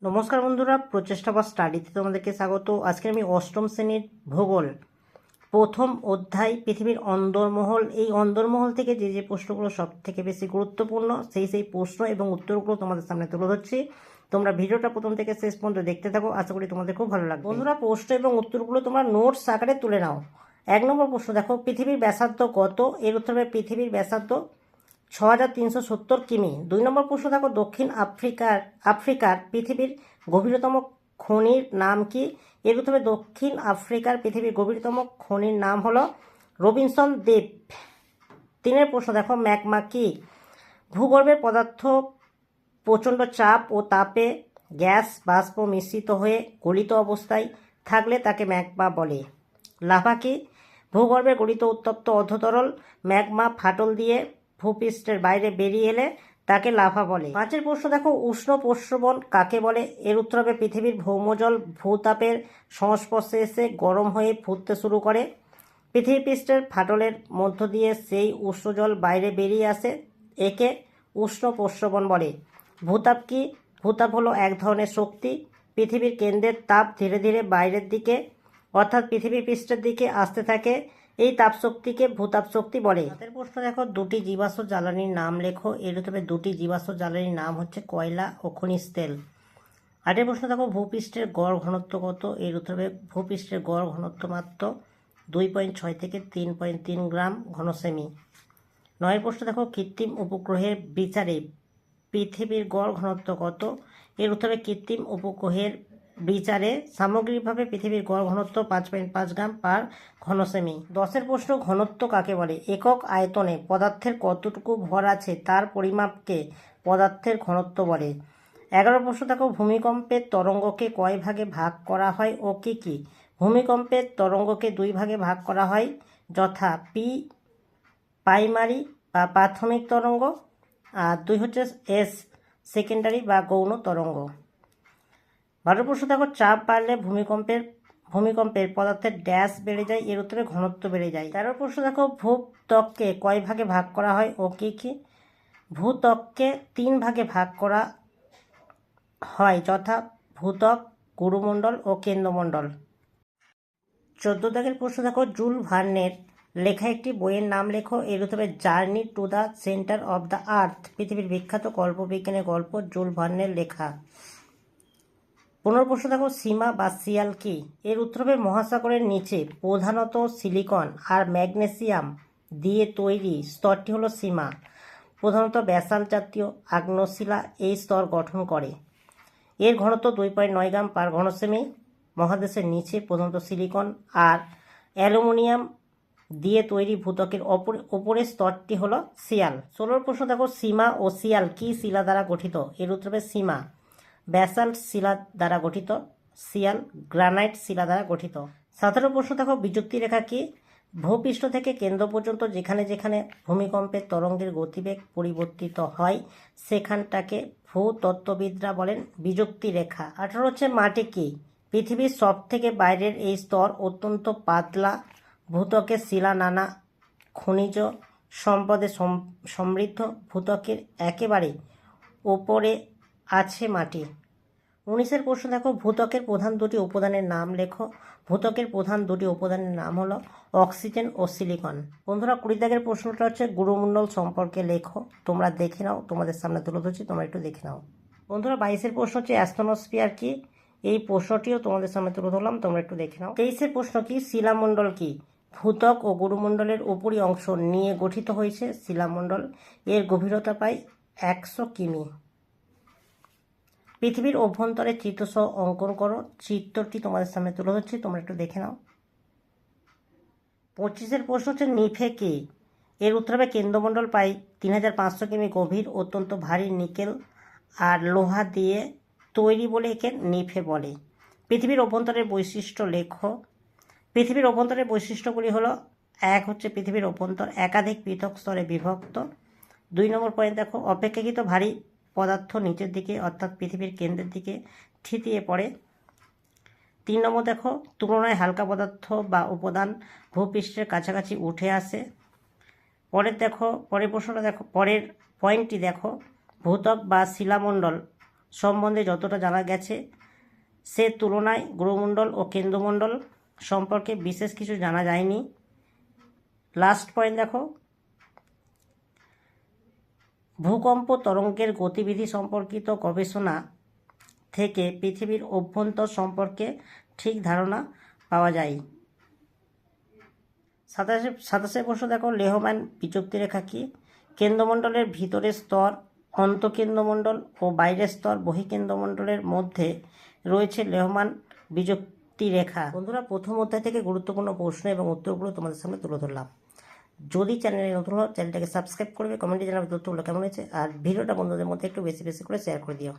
নমস্কার বন্ধুরা, প্রচেষ্টা বা স্টাডিতে তোমাদেরকে স্বাগত। আজকে আমি অষ্টম শ্রেণীর ভূগোল প্রথম অধ্যায় পৃথিবীর অন্দরমহল, এই অন্দরমহল থেকে যে প্রশ্নগুলো সব থেকে বেশি গুরুত্বপূর্ণ সেই প্রশ্ন এবং উত্তরগুলো তোমাদের সামনে তুলে ধরছি। তোমরা ভিডিওটা প্রথম থেকে শেষ পর্যন্ত দেখতে থাকো, আশা করি তোমাদের খুব ভালো লাগবে। বন্ধুরা, প্রশ্ন এবং উত্তরগুলো তোমরা নোটস আকারে তুলে নাও। 1 নম্বর প্রশ্ন দেখো, পৃথিবীর ব্যাসার্ধ কত? এর উত্তর হবে পৃথিবীর ব্যাসার্ধ 6370 কিমি। 2 নম্বর প্রশ্ন দেখো, দক্ষিণ আফ্রিকার পৃথিবীর গভীরতম খনির নাম কি? এর উত্তর হবে দক্ষিণ আফ্রিকার পৃথিবীর গভীরতম খনির নাম হলো রবিনসন দ্বীপ। 3 প্রশ্ন দেখো, ম্যাগমা কি? ভূগর্ভের পদার্থ প্রচণ্ড চাপ ও তাপে গ্যাস বাষ্প মিশ্রিত হয়ে গলিত অবস্থায় থাকলে তাকে ম্যাগমা বলে। লাভা কি? ভূগর্ভে গলিত উত্তপ্ত অর্ধতরল ম্যাগমা ফাটল দিয়ে ভূপৃষ্ঠের বাইরে বেরিয়ে এলে তাকে লাভা বলে। 5 প্রশ্ন দেখো, উষ্ণ প্রস্রবণ কাকে বলে? এর উত্তর হবে পৃথিবীর ভৌমজল ভূতাপের সংস্পর্শে এসে গরম হয়ে ফুটতে শুরু করে। পৃথিবী পৃষ্ঠের ফাটলের মধ্য দিয়ে সেই উষ্ণ জল বাইরে বেরিয়ে আসে, একে উষ্ণ প্রস্রবণ বলে। ভূতাপ কি? ভূতাপ হলো এক ধরনের শক্তি। পৃথিবীর কেন্দ্রের তাপ ধীরে ধীরে বাইরের দিকে অর্থাৎ পৃথিবী পৃষ্ঠের দিকে আসতে থাকে, এই তাপশক্তিকে ভূতাপ শক্তি বলে। 7 প্রশ্ন দেখো, দুটি জীবাশ্ম জ্বালানির নাম লেখো। এর তবে দুটি জীবাশ্ম জ্বালানির নাম হচ্ছে কয়লা ও খনিজ তেল। 8 প্রশ্ন দেখো, ভূপৃষ্ঠের গড় ঘনত্ব কত? এর উত্তর হবে ভূপৃষ্ঠের গড় ঘনত্ব মাত্র 2.6 থেকে 3.3 গ্রাম ঘনসেমি। 9 প্রশ্ন দেখো, কৃত্রিম উপগ্রহের বিচারে পৃথিবীর গড় ঘনত্ব কত? এর উত্তর হবে কৃত্রিম উপগ্রহের বিচারে সামগ্রিকভাবে পৃথিবীর গড় ঘনত্ব 5.5 গ্রাম পার ঘনসেমি। 10 প্রশ্ন, ঘনত্ব কাকে বলে? একক আয়তনে পদার্থের কতটুকু ভর আছে তার পরিমাপকে পদার্থের ঘনত্ব বলে। 11 প্রশ্ন দেখো, ভূমিকম্পের তরঙ্গকে কয় ভাগে ভাগ করা হয় ও কি কি? ভূমিকম্পের তরঙ্গকে 2 ভাগে ভাগ করা হয়, যথা প্রাইমারি বা প্রাথমিক তরঙ্গ, আর 2 হচ্ছে এস সেকেন্ডারি বা গৌণ তরঙ্গ। 12 প্রশ্ন দেখো, চাপ বাড়লে ভূমিকম্পের পদার্থের ড্যাশ বেড়ে যায়। এর উত্তরে ঘনত্ব বেড়ে যায়। 13 প্রশ্ন দেখো, ভূত্বককে কয় ভাগে ভাগ করা হয় ও কি কি? ভূত্বককে 3 ভাগে ভাগ করা হয়, যথা ভূত্বক, গুরুমণ্ডল ও কেন্দ্রমণ্ডল। 14 প্রশ্ন দেখো, জুল ভার্নের লেখা একটি বইয়ের নাম লেখো। এর উত্তর হবে journey to the centre of the earth, পৃথিবীর বিখ্যাত কল্পবিজ্ঞানের গল্প, জুল ভার্নের লেখা। 15 প্রশ্ন দেখো, সীমা বা শিয়াল কি? এর উত্তর হবে মহাসাগরের নিচে প্রধানত সিলিকন আর ম্যাগনেসিয়াম দিয়ে তৈরি স্তরটি হলো সীমা। প্রধানত ব্যাসাল্ট জাতীয় আগ্নেয়শিলা এই স্তর গঠন করে। এর ঘনত্ব 2.9 গ্রাম পার ঘনসেমি। মহাদেশের নিচে প্রধানত সিলিকন আর অ্যালুমিনিয়াম দিয়ে তৈরি ভূত্বকের ওপরের স্তরটি হলো শিয়াল। 16 প্রশ্ন দেখো, সীমা ও শিয়াল কি শিলা দ্বারা গঠিত? এর উত্তর হবে সীমা ব্যাসাল্ট শিলা দ্বারা গঠিত, শিয়াল গ্রানাইট শিলা দ্বারা গঠিত। 17 প্রশ্ন দেখো, বিযুক্তি রেখা কি? ভূপৃষ্ঠ থেকে কেন্দ্র পর্যন্ত যেখানে যেখানে ভূমিকম্পের তরঙ্গের গতিবেগ পরিবর্তিত হয় সেখানটাকে ভূতত্ত্ববিদরা বলেন বিযুক্তি রেখা। 18 হচ্ছে মাটি কি? পৃথিবীর সব থেকে বাইরের এই স্তর অত্যন্ত পাতলা ভূত্বকের শিলা নানা খনিজ সম্পদে সমৃদ্ধ। ভূত্বকের একেবারে ওপরে আছে মাটি। 19 প্রশ্ন দেখো, ভূত্বকের প্রধান দুটি উপাদানের নাম লেখো। ভূত্বকের প্রধান দুটি উপাদানের নাম হলো অক্সিজেন ও সিলিকন। বন্ধুরা, 20 প্রশ্নটা হচ্ছে গুরুমণ্ডল সম্পর্কে লেখো। তোমরা দেখে নাও, তোমাদের সামনে তুলে ধরছি, তোমরা একটু দেখে নাও। বন্ধুরা, 22 প্রশ্ন হচ্ছে অ্যাস্ট্রোস্ফিয়ার কি? এই প্রশ্নটিও তোমাদের সামনে তুলে ধরলাম, তোমরা একটু দেখে নাও। 23 প্রশ্ন কি? শিলামণ্ডল কি? ভূত্বক ও গুরুমণ্ডলের উপরি অংশ নিয়ে গঠিত হয়েছে শিলামণ্ডল। এর গভীরতা প্রায় 100 কিমি। পৃথিবীর অভ্যন্তরে চিত্রসহ অঙ্কন করো। চিত্রটি তোমাদের সামনে তুলে ধরছি, তোমরা একটু দেখে নাও। 25 প্রশ্ন হচ্ছে নিফে কি? এর উত্তর হবে কেন্দ্রমণ্ডল প্রায় 3500 কিমি গভীর, অত্যন্ত ভারী নিকেল আর লোহা দিয়ে তৈরি বলে একে নিফে বলে। পৃথিবীর অভ্যন্তরের বৈশিষ্ট্য লেখো। পৃথিবীর অভ্যন্তরের বৈশিষ্ট্যগুলি হলো, 1 হচ্ছে পৃথিবীর অভ্যন্তর একাধিক পৃথক স্তরে বিভক্ত। 2 নম্বর পয়েন্ট দেখো, অপেক্ষাকৃত ভারী পদার্থ নিচের দিকে অর্থাৎ পৃথিবীর কেন্দ্রের দিকে থিতিয়ে পড়ে। 3 নম্বর দেখো, তুলনায় হালকা পদার্থ বা উপাদান ভূপৃষ্ঠের কাছাকাছি উঠে আসে। পরের প্রশ্নটা দেখো, পরের পয়েন্টটি দেখো, ভূত্বক বা শিলামণ্ডল সম্বন্ধে যতটা জানা গেছে সে তুলনায় গ্রহমণ্ডল ও কেন্দ্রমণ্ডল সম্পর্কে বিশেষ কিছু জানা যায়নি। লাস্ট পয়েন্ট দেখো, ভূকম্প তরঙ্গের গতিবিধি সম্পর্কিত গবেষণা থেকে পৃথিবীর অভ্যন্তর সম্পর্কে ঠিক ধারণা পাওয়া যায়। 27 প্রশ্ন দেখো, লেহম্যান বিযুক্তি রেখা কি? কেন্দ্রমণ্ডলের ভিতরের স্তর অন্তঃকেন্দ্রমণ্ডল ও বাইরের স্তর বহিঃকেন্দ্রমণ্ডলের মধ্যে রয়েছে লেহম্যান বিযুক্তি রেখা। বন্ধুরা, প্রথম অধ্যায় থেকে গুরুত্বপূর্ণ প্রশ্ন এবং উত্তরগুলো তোমাদের সামনে তুলে ধরলাম। যদি চ্যানেলে নতুন হও চ্যানেলটাকে সাবস্ক্রাইব করবে, কমেন্টে জানাবে তথ্যগুলো কেমন হয়েছে, আর ভিডিওটা বন্ধুদের মধ্যে একটু বেশি বেশি করে শেয়ার করে দিও।